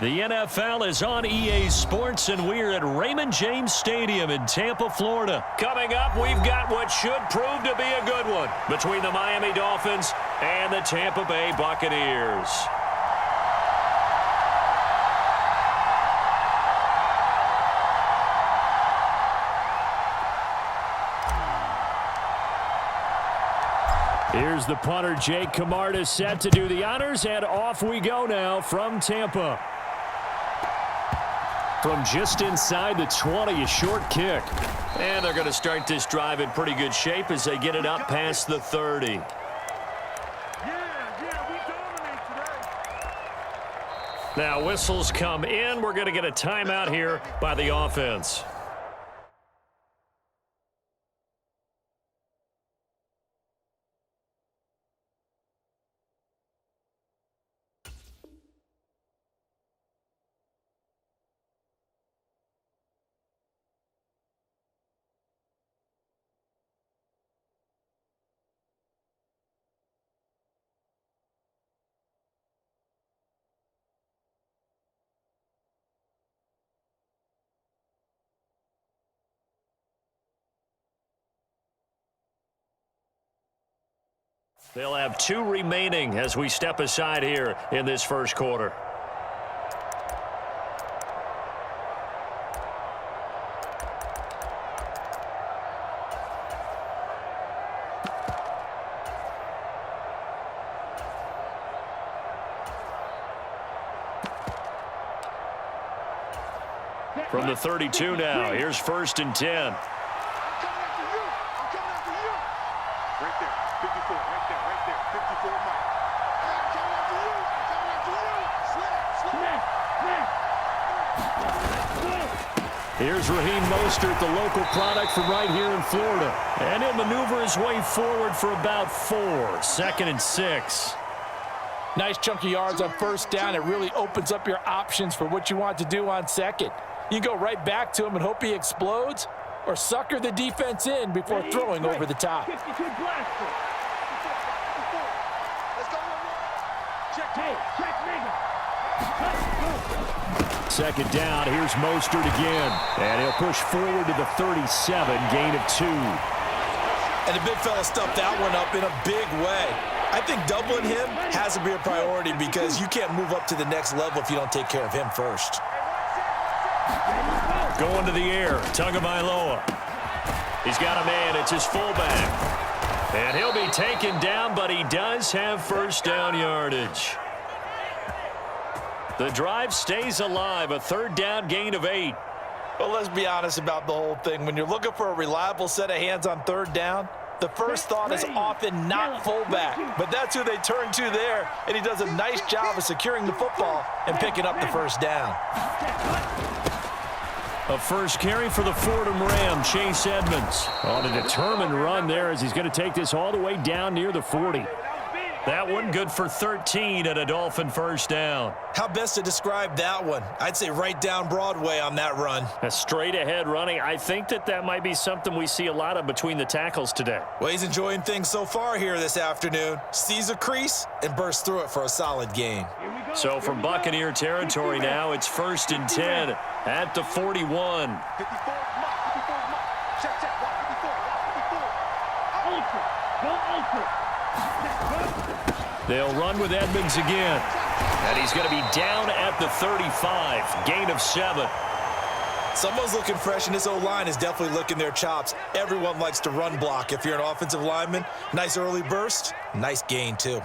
The NFL is on EA Sports, and we're at Raymond James Stadium in Tampa, Florida. Coming up, we've got what should prove to be a good one between the Miami Dolphins and the Tampa Bay Buccaneers. Here's the punter, Jake Camarda, set to do the honors, and off we go now from Tampa. From just inside the 20, a short kick. And they're going to start this drive in pretty good shape as they get it up past the 30. We dominate today. Now whistles come in. We're going to get a timeout here by the offense. They'll have 2 remaining as we step aside here in this first quarter. From the 32 now, here's 1st and 10. Here's Raheem Mostert, the local product from right here in Florida. And he'll maneuver his way forward for about 4. 2nd and 6. Nice chunk of yards on 1st down. It really opens up your options for what you want to do on 2nd. You go right back to him and hope he explodes, or sucker the defense in before throwing over the top. Let's go. Check, nigga. 2nd down, here's Mostert again. And he'll push forward to the 37, gain of 2. And the big fella stuffed that one up in a big way. I think doubling him has to be a priority because you can't move up to the next level if you don't take care of him first. Going to the air, Tagovailoa. He's got a man, it's his fullback. And he'll be taken down, but he does have 1st down yardage. The drive stays alive, a 3rd down gain of 8. Well, let's be honest about the whole thing. When you're looking for a reliable set of hands on 3rd down, the first thought is often not fullback. But that's who they turn to there, and he does a nice job of securing the football and picking up the 1st down. A first carry for the Fordham Ram, Chase Edmonds. On a determined run there as he's going to take this all the way down near the 40. That one good for 13 and a Dolphin 1st down. How best to describe that one? I'd say right down Broadway on that run. A straight ahead running. I think that might be something we see a lot of between the tackles today. Well, he's enjoying things so far here this afternoon. Sees a crease and bursts through it for a solid gain. So from Buccaneer territory now, it's 1st and 10 at the 41. They'll run with Edmonds again. And he's going to be down at the 35. Gain of 7. Someone's looking fresh, and this O-line is definitely licking their chops. Everyone likes to run block. If you're an offensive lineman, nice early burst, nice gain too.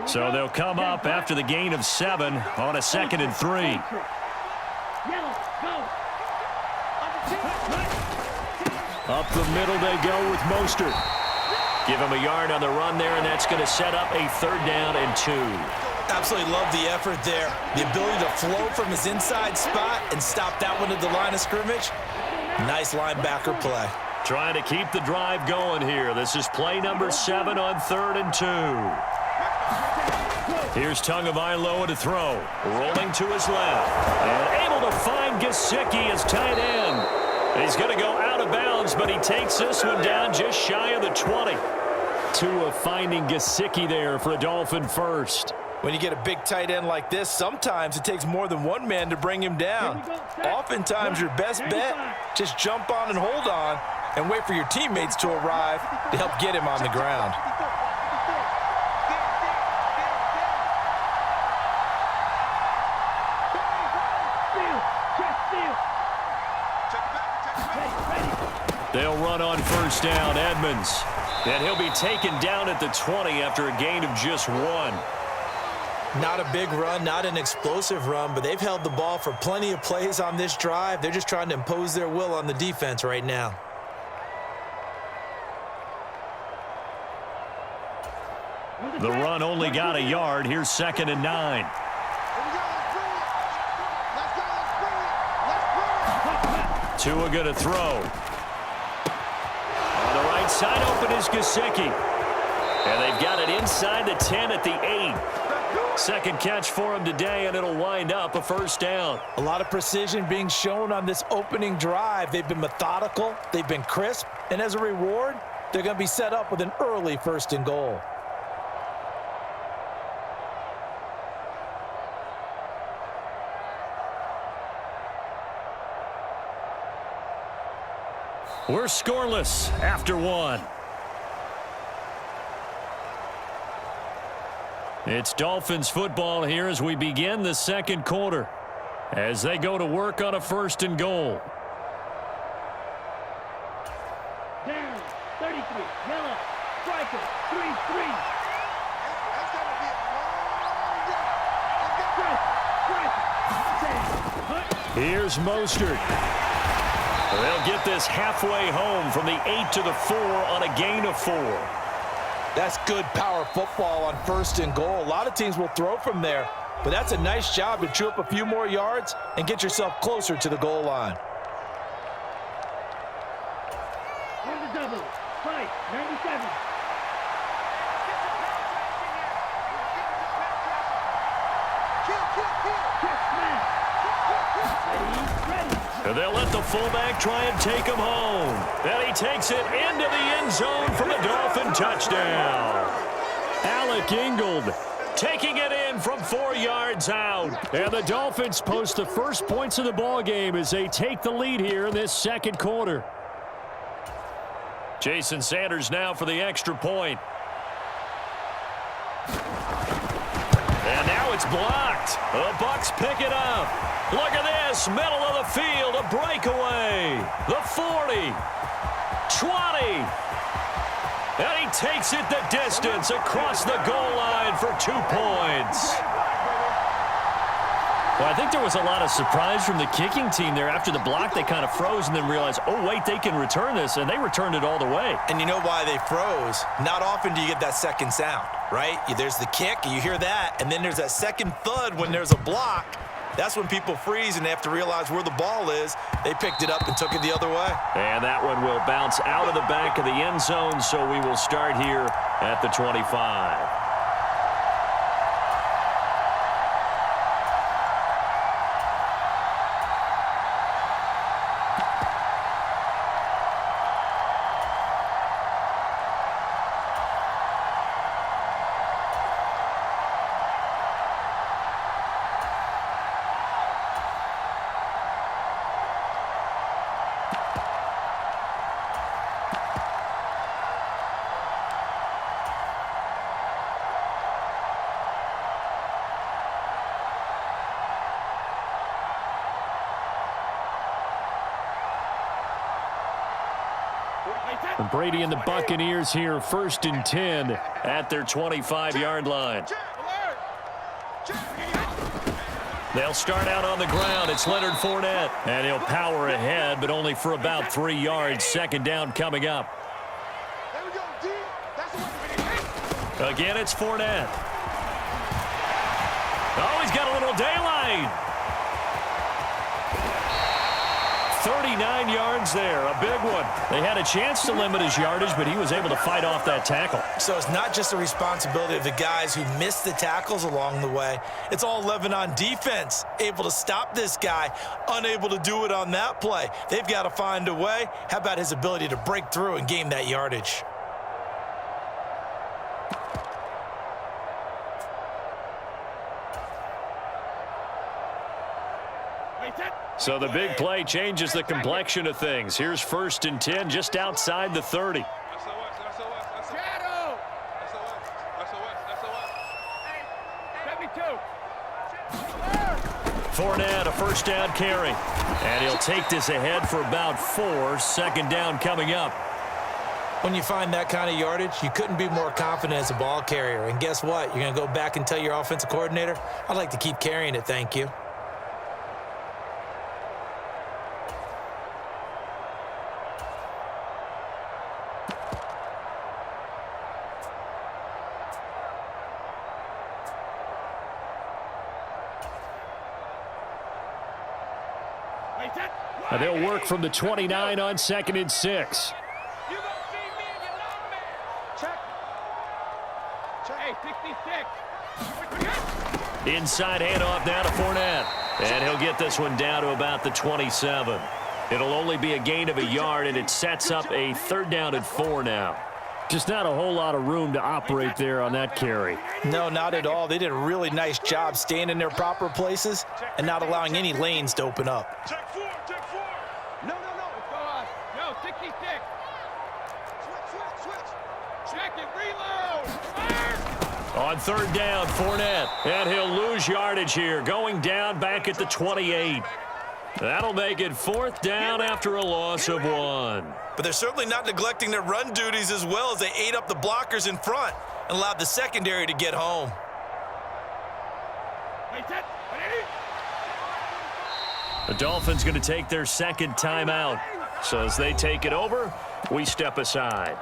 So they'll come up after the gain of 7 on a 2nd and 3. Up the middle they go with Mostert. Give him a yard on the run there, and that's going to set up a 3rd down and 2. Absolutely love the effort there. The ability to flow from his inside spot and stop that one at the line of scrimmage. Nice linebacker play. Trying to keep the drive going here. This is play number 7 on 3rd and 2. Here's Tagovailoa to throw. Rolling to his left. And able to find Gesicki as tight end. He's going to go out of bounds, but he takes this one down just shy of the 20. Tua finding Gesicki there for a Dolphin first. When you get a big tight end like this, sometimes it takes more than one man to bring him down. Oftentimes, your best bet, just jump on and hold on and wait for your teammates to arrive to help get him on the ground. They'll run on first down, Edmonds. And he'll be taken down at the 20 after a gain of just 1. Not a big run, not an explosive run, but they've held the ball for plenty of plays on this drive. They're just trying to impose their will on the defense right now. The run only got a yard. Here's 2nd and 9. Tua going to throw. On the right side open is Gesicki. And they've got it inside the 10 at the 8. Second catch for him today, and it'll wind up a first down. A lot of precision being shown on this opening drive. They've been methodical, they've been crisp, and as a reward, they're going to be set up with an early 1st and goal. We're scoreless after 1. It's Dolphins football here as we begin the 2nd quarter, as they go to work on a 1st and goal. Down, 33, yellow, striker, 3-3. Here's Mostert. They'll get this halfway home from the 8 to the 4 on a gain of 4. That's good power football on 1st and goal. A lot of teams will throw from there, but that's a nice job to chew up a few more yards and get yourself closer to the goal line. On the double, fight, 97. And they'll let the fullback try and take him home. And he takes it into the end zone for the Dolphin touchdown. Alec Ingold taking it in from 4 yards out. And the Dolphins post the first points of the ball game as they take the lead here in this 2nd quarter. Jason Sanders now for the extra point. And now it's blocked. The Bucs pick it up. Look at this, middle of the field, a breakaway. The 40, 20, and he takes it the distance across the goal line for 2 points. Well, I think there was a lot of surprise from the kicking team there. After the block, they kind of froze and then realized, oh, wait, they can return this, and they returned it all the way. And you know why they froze? Not often do you get that second sound, right? There's the kick, you hear that, and then there's that second thud when there's a block. That's when people freeze and they have to realize where the ball is. They picked it up and took it the other way. And that one will bounce out of the back of the end zone, so we will start here at the 25. Brady and the Buccaneers here, 1st and 10 at their 25-yard line. They'll start out on the ground. It's Leonard Fournette, and he'll power ahead, but only for about 3 yards. 2nd down coming up. Again, it's Fournette. Oh, he's got a little daylight. 39 yards there, a big one. They had a chance to limit his yardage, but he was able to fight off that tackle. So it's not just the responsibility of the guys who missed the tackles along the way. It's all 11 on defense, able to stop this guy, unable to do it on that play. They've got to find a way. How about his ability to break through and gain that yardage? So the big play changes the complexion of things. Here's 1st and 10 just outside the 30. Fournette, a first down carry. And he'll take this ahead for about 4. Second down coming up. When you find that kind of yardage, you couldn't be more confident as a ball carrier. And guess what? You're going to go back and tell your offensive coordinator, I'd like to keep carrying it, thank you. They'll work from the 29 on 2nd and 6. Inside handoff now to Fournette. And he'll get this one down to about the 27. It'll only be a gain of a yard, and it sets up a 3rd down and 4 now. Just not a whole lot of room to operate there on that carry. No, not at all. They did a really nice job staying in their proper places and not allowing any lanes to open up. Check 4. No, it's go on. No, 66. Switch. Check it, reload. Fire. On 3rd down, Fournette. And he'll lose yardage here, going down back at the 28. That'll make it 4th down after a loss of 1. But they're certainly not neglecting their run duties as well as they ate up the blockers in front and allowed the secondary to get home. The Dolphins going to take their 2nd timeout. So as they take it over, we step aside.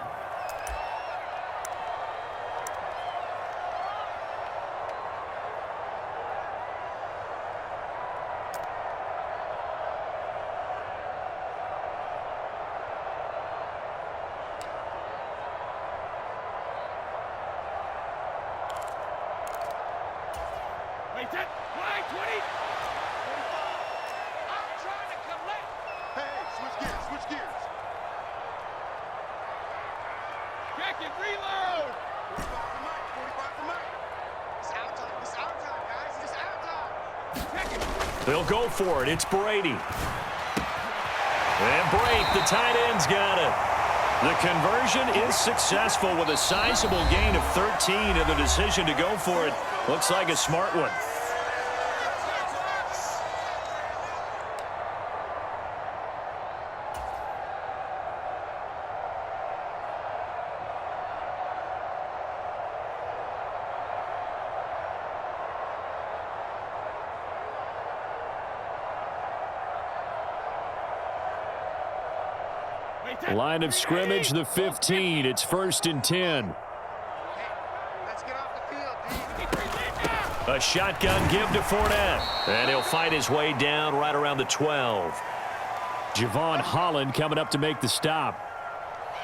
They'll go for it. It's Brady. And Brake, the tight end's got it. The conversion is successful with a sizable gain of 13, and the decision to go for it looks like a smart one. Line of scrimmage, the 15. It's 1st and 10. Let's get off the field, A shotgun give to Fournette. And he'll fight his way down right around the 12. Javon Holland coming up to make the stop.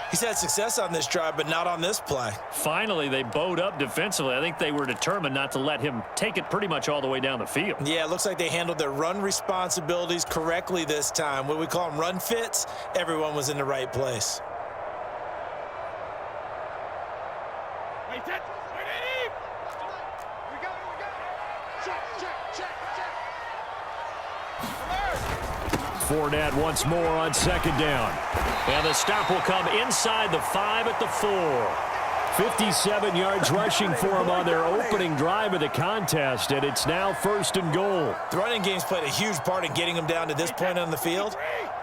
He's had success on this drive, but not on this play. Finally, they bowed up defensively. I think they were determined not to let him take it pretty much all the way down the field. Yeah, it looks like they handled their run responsibilities correctly this time. What we call them run fits, everyone was in the right place. Fournette once more on 2nd down. And the stop will come inside the 5 at the 4. 57 yards rushing for him on their opening drive of the contest, and it's now 1st and goal. The running game's played a huge part in getting them down to this point on the field.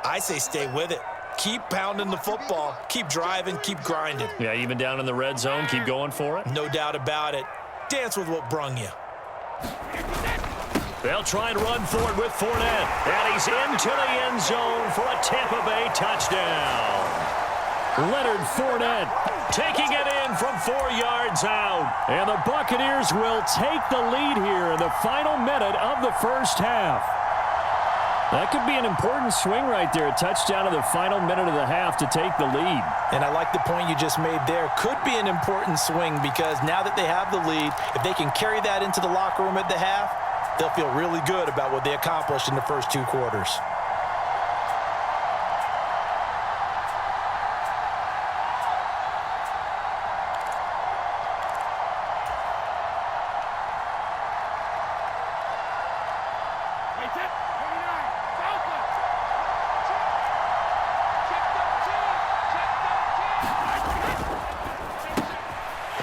I say stay with it. Keep pounding the football. Keep driving. Keep grinding. Yeah, even down in the red zone, keep going for it. No doubt about it. Dance with what brung you. They'll try and run for it with Fournette. And he's into the end zone for a Tampa Bay touchdown. Leonard Fournette taking it in from 4 yards out. And the Buccaneers will take the lead here in the final minute of the first half. That could be an important swing right there. A touchdown in the final minute of the half to take the lead. And I like the point you just made there. Could be an important swing because now that they have the lead, if they can carry that into the locker room at the half, they'll feel really good about what they accomplished in the first 2 quarters.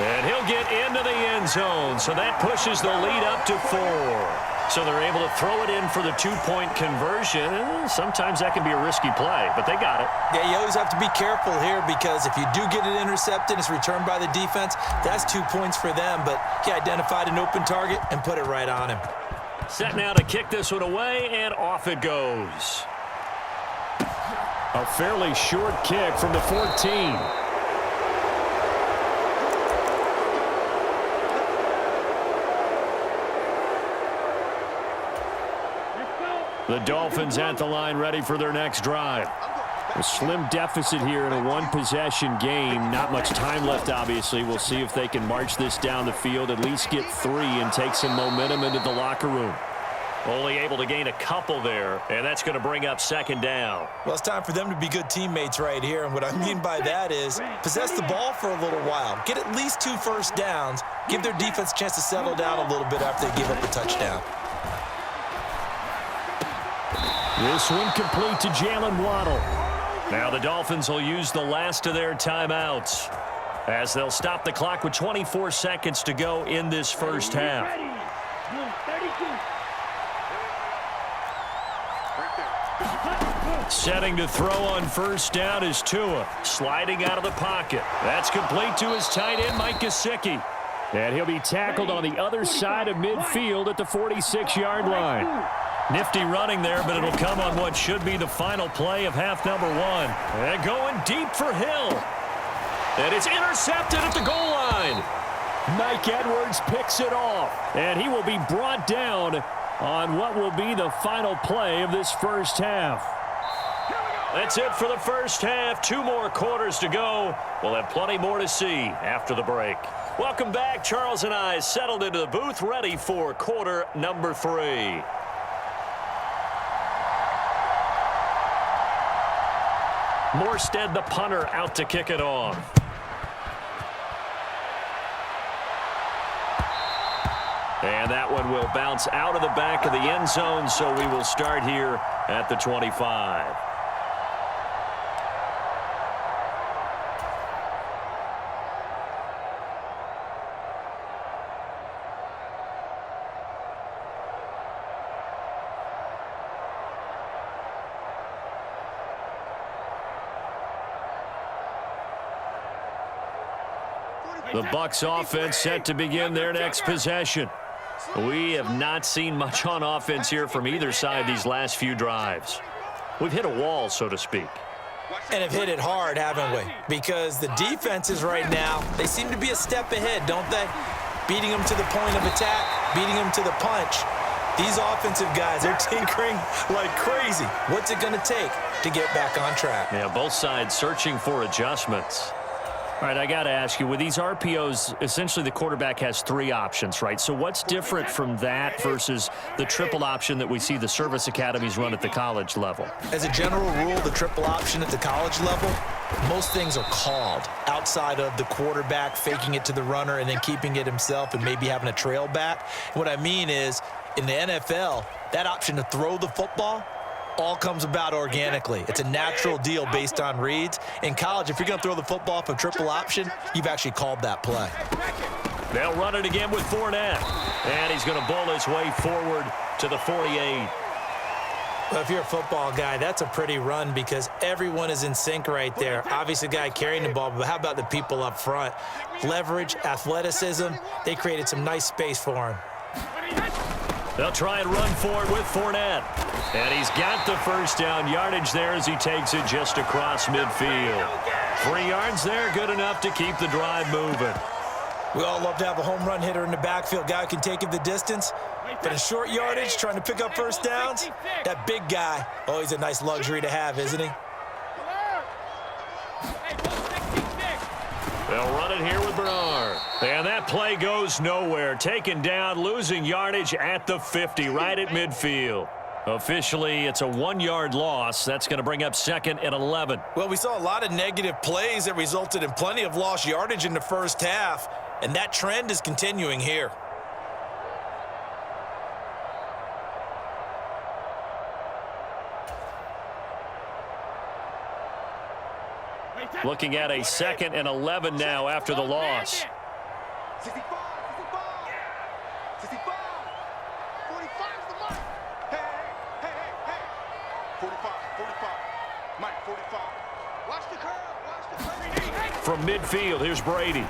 And he'll get into the end zone, so that pushes the lead up to 4. So they're able to throw it in for the 2-point conversion. And sometimes that can be a risky play, but they got it. Yeah, you always have to be careful here because if you do get it intercepted, it's returned by the defense, that's 2 points for them. But he identified an open target and put it right on him. Set now to kick this one away, and off it goes. A fairly short kick from the 14. The Dolphins at the line ready for their next drive. A slim deficit here in a one-possession game. Not much time left, obviously. We'll see if they can march this down the field, at least get 3 and take some momentum into the locker room. Only able to gain a couple there, and that's going to bring up 2nd down. Well, it's time for them to be good teammates right here, and what I mean by that is possess the ball for a little while. Get at least 2 first downs. Give their defense a chance to settle down a little bit after they give up a touchdown. This one complete to Jalen Waddle. Now the Dolphins will use the last of their timeouts as they'll stop the clock with 24 seconds to go in this first half. Setting to throw on first down is Tua, sliding out of the pocket. That's complete to his tight end, Mike Gesicki. And he'll be tackled on the other side of midfield at the 46-yard line. Nifty running there, but it'll come on what should be the final play of half number 1. And going deep for Hill. And it's intercepted at the goal line. Mike Edwards picks it off. And he will be brought down on what will be the final play of this first half. That's it for the first half. 2 more quarters to go. We'll have plenty more to see after the break. Welcome back. Charles and I settled into the booth, ready for quarter number 3. Morstead, the punter, out to kick it off. And that one will bounce out of the back of the end zone, so we will start here at the 25. The Bucs offense set to begin their next possession. We have not seen much on offense here from either side these last few drives. We've hit a wall, so to speak. And have hit it hard, haven't we? Because the defenses right now, they seem to be a step ahead, don't they? Beating them to the point of attack, beating them to the punch. These offensive guys, they're tinkering like crazy. What's it going to take to get back on track? Yeah, both sides searching for adjustments. All right, I got to ask you, with these RPOs, essentially the quarterback has 3 options, right? So what's different from that versus the triple option that we see the service academies run at the college level? As a general rule, the triple option at the college level, most things are called outside of the quarterback faking it to the runner and then keeping it himself and maybe having a trail back. What I mean is, in the NFL, that option to throw the football all comes about organically. It's a natural deal based on reads. In college, if you're going to throw the football for triple option, you've actually called that play. They'll run it again with Fournette. And he's going to bowl his way forward to the 48. Well, if you're a football guy, that's a pretty run because everyone is in sync right there. Obviously, the guy carrying the ball, but how about the people up front? Leverage, athleticism, they created some nice space for him. They'll try and run for it with Fournette. And he's got the first down yardage there as he takes it just across midfield. 3 yards there, good enough to keep the drive moving. We all love to have a home run hitter in the backfield, guy who can take it the distance. But in short yardage, trying to pick up first downs, that big guy, always a nice luxury to have, isn't he? They'll run it here with Bernard. And that play goes nowhere. Taken down, losing yardage at the 50, right at midfield. Officially, it's a 1-yard loss. That's going to bring up 2nd and 11. Well, we saw a lot of negative plays that resulted in plenty of lost yardage in the first half, and that trend is continuing here. Looking at a 2nd and 11 now after the loss. 65, 65, 45 is the mark. Hey. 45, Mike, 45. Watch the curve. From midfield, here's Brady.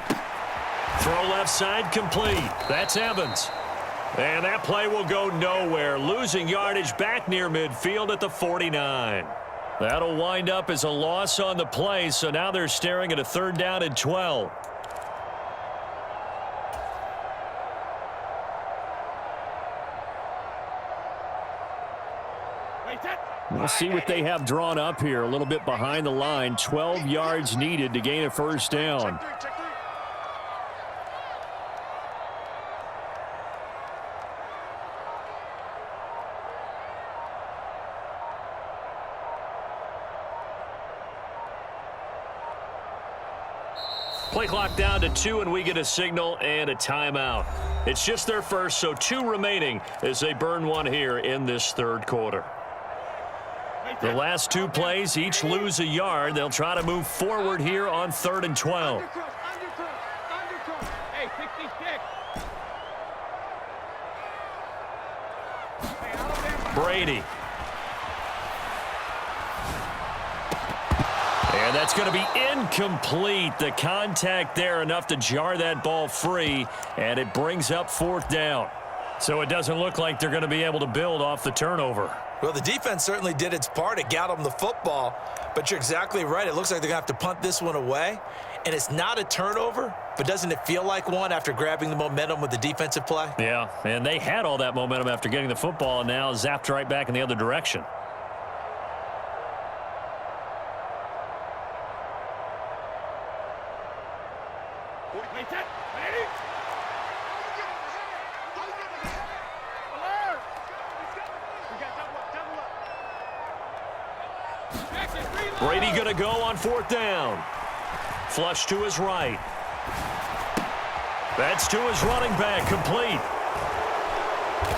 Throw left side complete. That's Evans. And that play will go nowhere. Losing yardage back near midfield at the 49. That'll wind up as a loss on the play, so now they're staring at a 3rd down and 12. We'll see what they have drawn up here. A little bit behind the line. 12 yards needed to gain a first down. Play clock down to 2, and we get a signal and a timeout. It's just their first, so 2 remaining as they burn one here in this 3rd quarter. The last 2 plays each lose a yard. They'll try to move forward here on 3rd and 12. Hey, 66. Brady. And that's going to be incomplete. The contact there enough to jar that ball free, and it brings up 4th down. So it doesn't look like they're going to be able to build off the turnover. Well, the defense certainly did its part. It got them the football, but you're exactly right. It looks like they're going to have to punt this one away, and it's not a turnover, but doesn't it feel like one after grabbing the momentum with the defensive play? Yeah, and they had all that momentum after getting the football, and now zapped right back in the other direction. Brady going to go on 4th down. Flush to his right. That's to his running back, complete.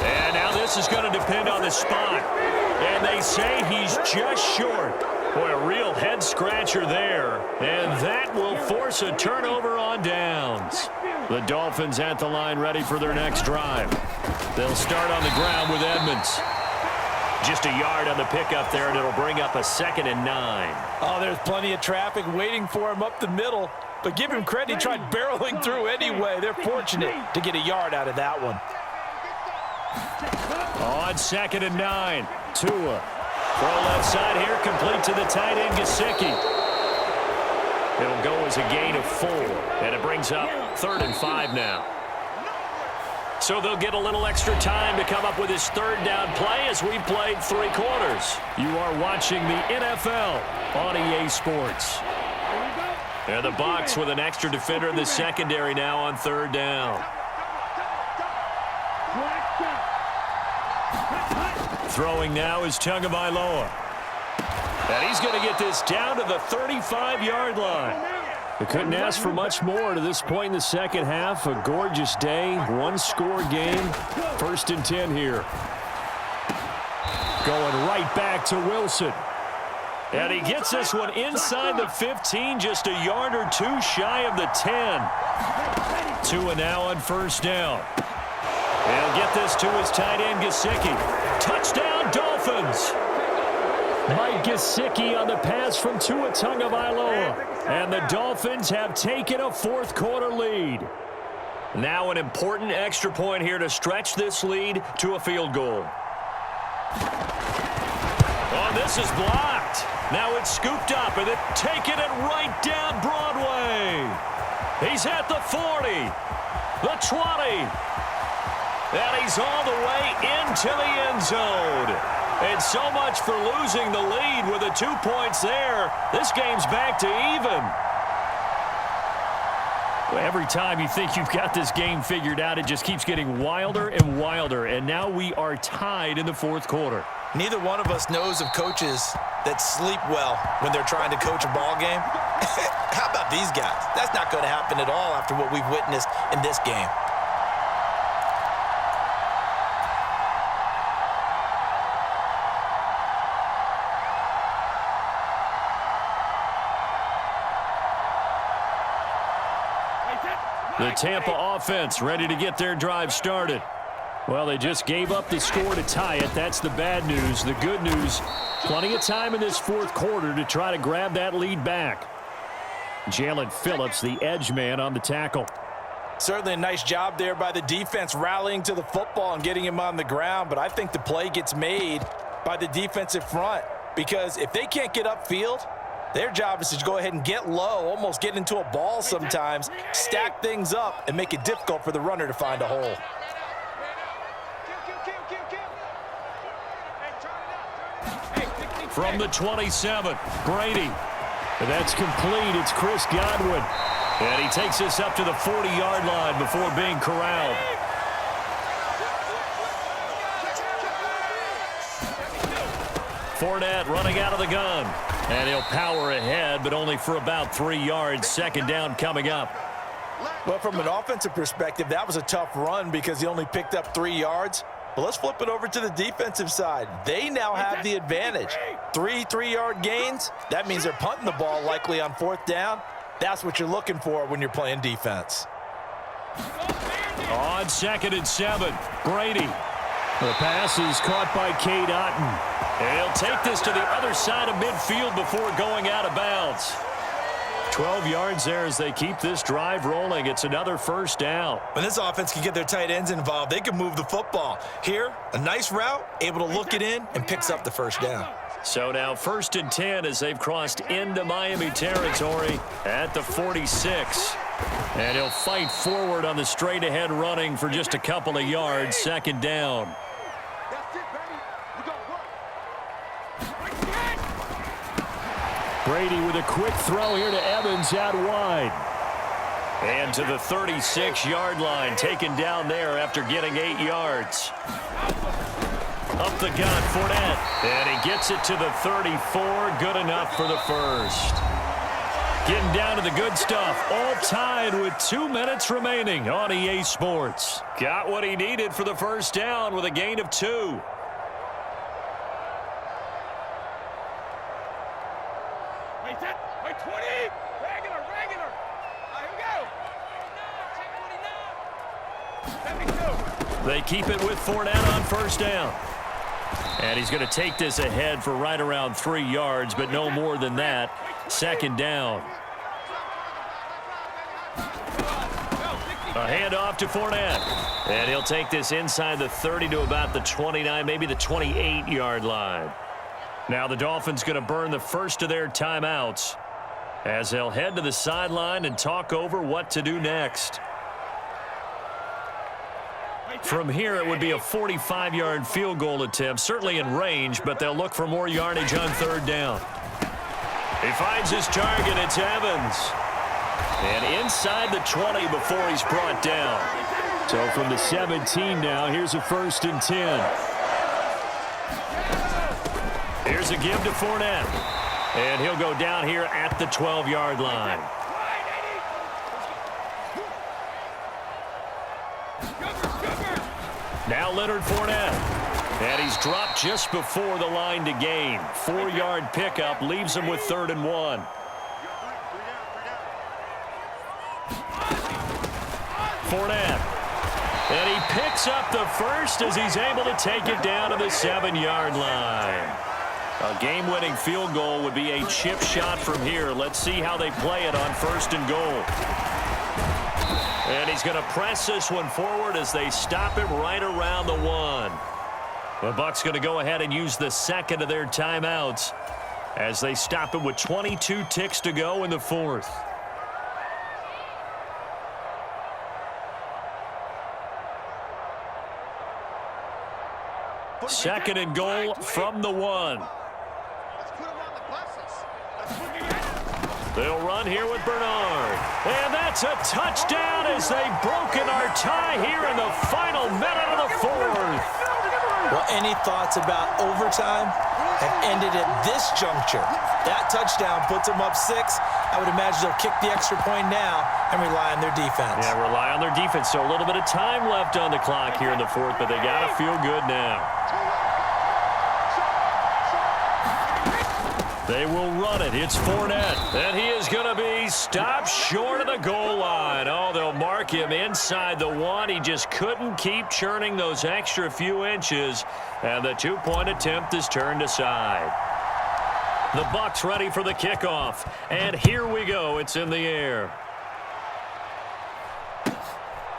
And now this is going to depend on the spot. And they say he's just short. Boy, a real head-scratcher there. And that will force a turnover on downs. The Dolphins at the line ready for their next drive. They'll start on the ground with Edmonds. Just a yard on the pickup there, and it'll bring up a 2nd and 9. Oh, there's plenty of traffic waiting for him up the middle. But give him credit, he tried barreling through anyway. They're fortunate to get a yard out of that one. On 2nd and 9, Tua. Throw left side here, complete to the tight end, Gesicki. It'll go as a gain of 4, and it brings up 3rd and 5 now. So they'll get a little extra time to come up with his 3rd down play as we played 3 quarters. You are watching the NFL on EA Sports. And the box with an extra defender in the secondary now on 3rd down. Throwing now is Tagovailoa. And he's going to get this down to the 35-yard line. They couldn't ask for much more to this point in the second half. A gorgeous day, 1-score game. 1st and 10 here. Going right back to Wilson. And he gets this one inside the 15, just a yard or 2 shy of the 10. Tua now on 1st down. He'll get this to his tight end, Gesicki. Touchdown, Dolphins! Mike Gesicki on the pass from Tua Tagovailoa. And the Dolphins have taken a 4th quarter lead. Now an important extra point here to stretch this lead to a field goal. Oh, this is blocked. Now it's scooped up, and they're taking it right down Broadway. He's at the 40, the 20, and he's all the way into the end zone. And so much for losing the lead with the 2 points there. This game's back to even. Every time you think you've got this game figured out, it just keeps getting wilder and wilder. And now we are tied in the fourth quarter. Neither one of us knows of coaches that sleep well when they're trying to coach a ball game. How about these guys? That's not going to happen at all after what we've witnessed in this game. The Tampa offense ready to get their drive started. Well, they just gave up the score to tie it. That's the bad news. The good news, plenty of time in this fourth quarter to try to grab that lead back. Jalen Phillips, the edge man on the tackle. Certainly a nice job there by the defense rallying to the football and getting him on the ground, but I think the play gets made by the defensive front because if they can't get upfield, their job is to go ahead and get low, almost get into a ball sometimes, stack things up, and make it difficult for the runner to find a hole. From the 27, Brady. That's complete. It's Chris Godwin. And he takes this up to the 40-yard line before being corralled. Fournette running out of the gun. And he'll power ahead, but only for about 3 yards. Second down coming up. Well, from an offensive perspective, that was a tough run because he only picked up 3 yards. But let's flip it over to the defensive side. They now have the advantage. 3 3-yard gains. That means they're punting the ball likely on fourth down. That's what you're looking for when you're playing defense. On 2nd and 7, Brady. The pass is caught by Cade Otton. And he'll take this to the other side of midfield before going out of bounds. 12 yards there as they keep this drive rolling. It's another first down. When this offense can get their tight ends involved, they can move the football. Here, a nice route, able to look it in, and picks up the first down. So now 1st and 10 as they've crossed into Miami territory at the 46. And he'll fight forward on the straight-ahead running for just a couple of yards. Second down. Brady with a quick throw here to Evans out wide. And to the 36-yard line, taken down there after getting 8 yards. Up the gut, Fournette. And he gets it to the 34. Good enough for the first. Getting down to the good stuff. All tied with 2 minutes remaining on EA Sports. Got what he needed for the first down with a gain of 2. They keep it with Fournette on first down. And he's going to take this ahead for right around 3 yards, but no more than that. Second down. A handoff to Fournette. And he'll take this inside the 30 to about the 29, maybe the 28-yard line. Now the Dolphins going to burn the first of their timeouts as they'll head to the sideline and talk over what to do next. From here, it would be a 45-yard field goal attempt, certainly in range, but they'll look for more yardage on third down. He finds his target. It's Evans. And inside the 20 before he's brought down. So from the 17 now, here's a 1st and 10. Here's a give to Fournette. And he'll go down here at the 12-yard line. Now Leonard Fournette. And he's dropped just before the line to gain. 4-yard pickup leaves him with 3rd and 1. Fournette. And he picks up the first as he's able to take it down to the 7-yard line. A game-winning field goal would be a chip shot from here. Let's see how they play it on 1st and goal. And he's going to press this one forward as they stop it right around the 1. The Bucs going to go ahead and use the second of their timeouts as they stop it with 22 ticks to go in the 4th. Second and goal from the 1. Let's put him on the buses. They'll run here with Bernard. And that's a touchdown as they've broken our tie here in the final minute of the 4th. Well, any thoughts about overtime have ended at this juncture. That touchdown puts them up 6. I would imagine they'll kick the extra point now and rely on their defense. Yeah, rely on their defense. So a little bit of time left on the clock here in the 4th, but they got to feel good now. They will run it. It's Fournette. And he is going to be stopped short of the goal line. Oh, they'll mark him inside the 1. He just couldn't keep churning those extra few inches. And the 2-point attempt is turned aside. The Bucs ready for the kickoff. And here we go. It's in the air.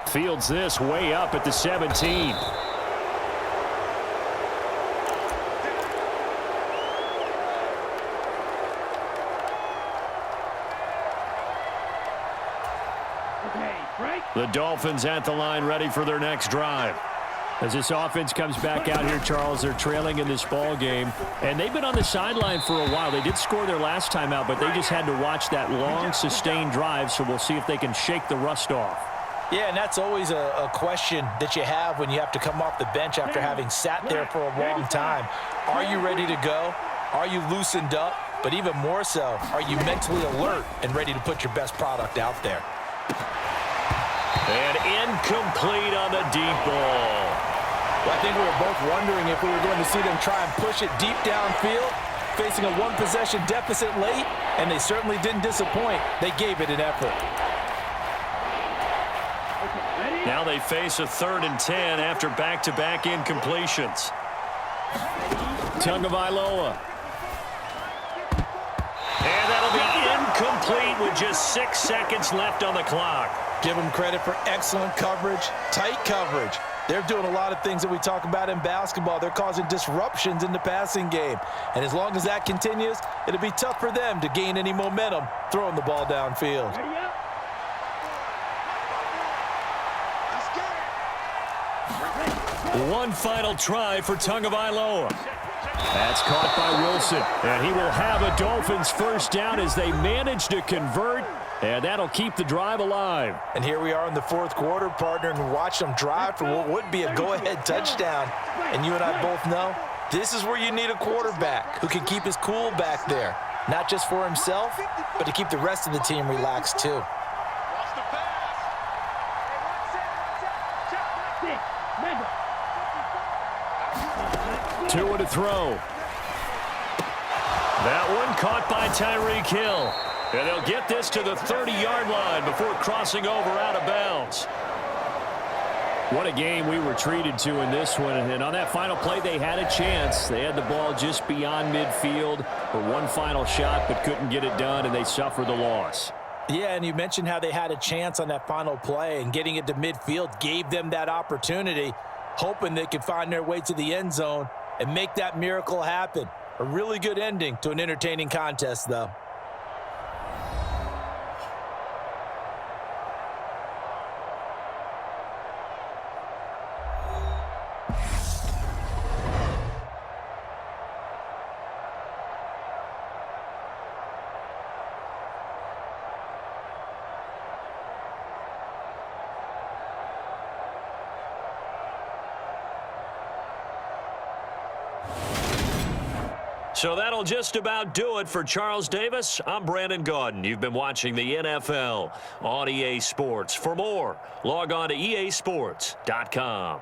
Fields this way up at the 17. The Dolphins at the line ready for their next drive. As this offense comes back out here, Charles, they're trailing in this ball game, and they've been on the sideline for a while. They did score their last time out, but they just had to watch that long, sustained drive, so we'll see if they can shake the rust off. Yeah, and that's always a question that you have when you have to come off the bench after having sat there for a long time. Are you ready to go? Are you loosened up? But even more so, are you mentally alert and ready to put your best product out there? And incomplete on the deep ball. Well, I think we were both wondering if we were going to see them try and push it deep downfield, facing a one-possession deficit late, and they certainly didn't disappoint. They gave it an effort. Now they face a 3rd and 10 after back-to-back incompletions. Tagovailoa. And that'll be incomplete with just 6 seconds left on the clock. Give them credit for excellent coverage, tight coverage. They're doing a lot of things that we talk about in basketball. They're causing disruptions in the passing game. And as long as that continues, it'll be tough for them to gain any momentum throwing the ball downfield. One final try for Tagovailoa. That's caught by Wilson. And he will have a Dolphins first down as they manage to convert. And that'll keep the drive alive. And here we are in the 4th quarter, partner, and watch them drive for what would be a go-ahead touchdown. And you and I both know this is where you need a quarterback who can keep his cool back there. Not just for himself, but to keep the rest of the team relaxed too. Two to throw. That one caught by Tyreek Hill. And they'll get this to the 30-yard line before crossing over out of bounds. What a game we were treated to in this one. And on that final play, they had a chance. They had the ball just beyond midfield for one final shot, but couldn't get it done, and they suffered the loss. Yeah, and you mentioned how they had a chance on that final play, and getting it to midfield gave them that opportunity, hoping they could find their way to the end zone and make that miracle happen. A really good ending to an entertaining contest, though. So that'll just about do it for Charles Davis. I'm Brandon Gaudin. You've been watching the NFL on EA Sports. For more, log on to easports.com.